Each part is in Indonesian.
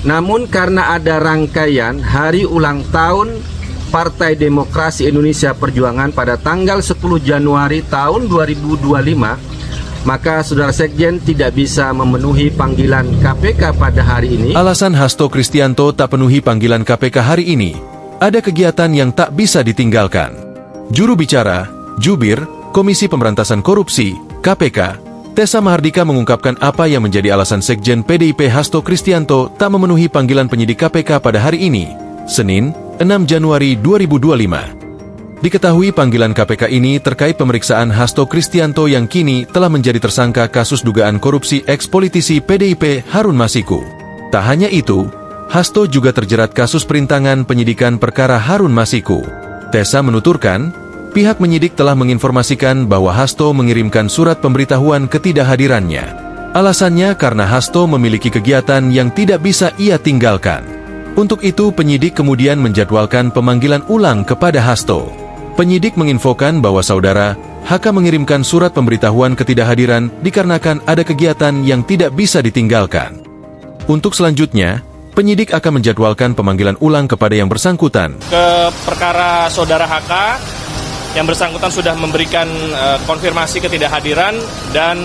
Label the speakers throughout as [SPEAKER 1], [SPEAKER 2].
[SPEAKER 1] Namun karena ada rangkaian hari ulang tahun Partai Demokrasi Indonesia Perjuangan pada tanggal 10 Januari tahun 2025, maka Saudara Sekjen tidak bisa memenuhi panggilan KPK pada hari ini.
[SPEAKER 2] Alasan Hasto Kristianto tak penuhi panggilan KPK hari ini, ada kegiatan yang tak bisa ditinggalkan. Juru bicara, Jubir, Komisi Pemberantasan Korupsi, KPK, Tessa Mahardika mengungkapkan apa yang menjadi alasan Sekjen PDIP Hasto Kristianto tak memenuhi panggilan penyidik KPK pada hari ini, Senin, 6 Januari 2025. Diketahui panggilan KPK ini terkait pemeriksaan Hasto Kristianto yang kini telah menjadi tersangka kasus dugaan korupsi eks-politisi PDIP Harun Masiku. Tak hanya itu, Hasto juga terjerat kasus perintangan penyidikan perkara Harun Masiku. Tessa menuturkan, pihak menyidik telah menginformasikan bahwa Hasto mengirimkan surat pemberitahuan ketidakhadirannya. Alasannya karena Hasto memiliki kegiatan yang tidak bisa ia tinggalkan. Untuk itu penyidik kemudian menjadwalkan pemanggilan ulang kepada Hasto. Penyidik menginfokan bahwa saudara HK mengirimkan surat pemberitahuan ketidakhadiran dikarenakan ada kegiatan yang tidak bisa ditinggalkan. Untuk selanjutnya, penyidik akan menjadwalkan pemanggilan ulang kepada yang bersangkutan.
[SPEAKER 3] Ke perkara saudara HK, yang bersangkutan sudah memberikan konfirmasi ketidakhadiran dan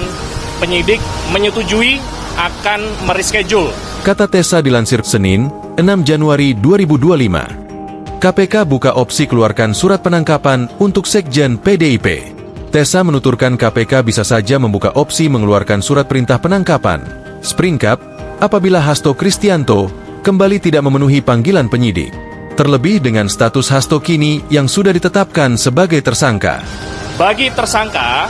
[SPEAKER 3] penyidik menyetujui akan mereschedule.
[SPEAKER 2] Kata Tessa dilansir Senin, 6 Januari 2025. KPK buka opsi keluarkan surat penangkapan untuk Sekjen PDIP. Tessa menuturkan KPK bisa saja membuka opsi mengeluarkan surat perintah penangkapan, Springkap, apabila Hasto Kristianto kembali tidak memenuhi panggilan penyidik. Terlebih dengan status Hasto kini yang sudah ditetapkan sebagai tersangka.
[SPEAKER 3] Bagi tersangka,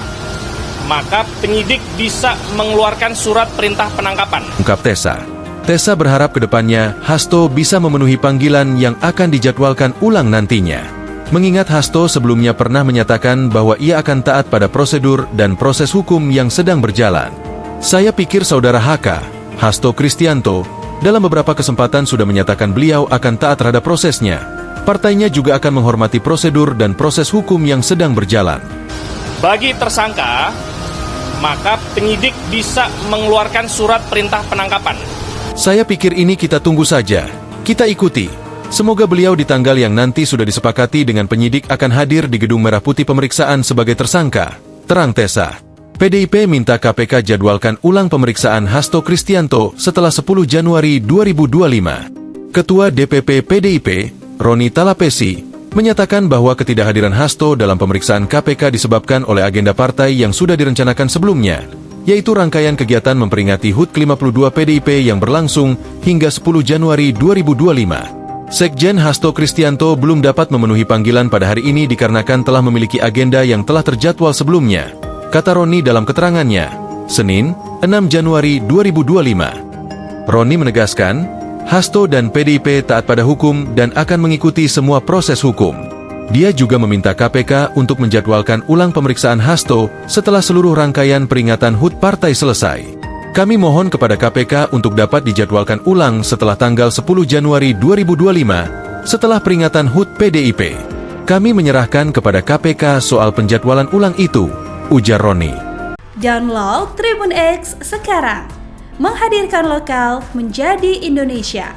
[SPEAKER 3] maka penyidik bisa mengeluarkan surat perintah penangkapan,
[SPEAKER 2] ungkap Tessa. Tessa berharap kedepannya Hasto bisa memenuhi panggilan yang akan dijadwalkan ulang nantinya. Mengingat Hasto sebelumnya pernah menyatakan bahwa ia akan taat pada prosedur dan proses hukum yang sedang berjalan. Saya pikir saudara HK, Hasto Kristianto, dalam beberapa kesempatan sudah menyatakan beliau akan taat terhadap prosesnya. Partainya juga akan menghormati prosedur dan proses hukum yang sedang berjalan.
[SPEAKER 3] Bagi tersangka, maka penyidik bisa mengeluarkan surat perintah penangkapan.
[SPEAKER 2] Saya pikir ini kita tunggu saja, kita ikuti. Semoga beliau di tanggal yang nanti sudah disepakati dengan penyidik akan hadir di Gedung Merah Putih pemeriksaan sebagai tersangka, terang Tessa. PDIP minta KPK jadwalkan ulang pemeriksaan Hasto Kristianto setelah 10 Januari 2025. Ketua DPP PDIP, Roni Talapesi, menyatakan bahwa ketidakhadiran Hasto dalam pemeriksaan KPK disebabkan oleh agenda partai yang sudah direncanakan sebelumnya, yaitu rangkaian kegiatan memperingati HUT ke-52 PDIP yang berlangsung hingga 10 Januari 2025. Sekjen Hasto Kristianto belum dapat memenuhi panggilan pada hari ini dikarenakan telah memiliki agenda yang telah terjadwal sebelumnya, kata Roni dalam keterangannya, Senin, 6 Januari 2025. Roni menegaskan, Hasto dan PDIP taat pada hukum dan akan mengikuti semua proses hukum. Dia juga meminta KPK untuk menjadwalkan ulang pemeriksaan Hasto setelah seluruh rangkaian peringatan HUT partai selesai. Kami mohon kepada KPK untuk dapat dijadwalkan ulang setelah tanggal 10 Januari 2025, setelah peringatan HUT PDIP. Kami menyerahkan kepada KPK soal penjadwalan ulang itu, ujar Roni.
[SPEAKER 4] Download Tribun X sekarang, menghadirkan lokal menjadi Indonesia.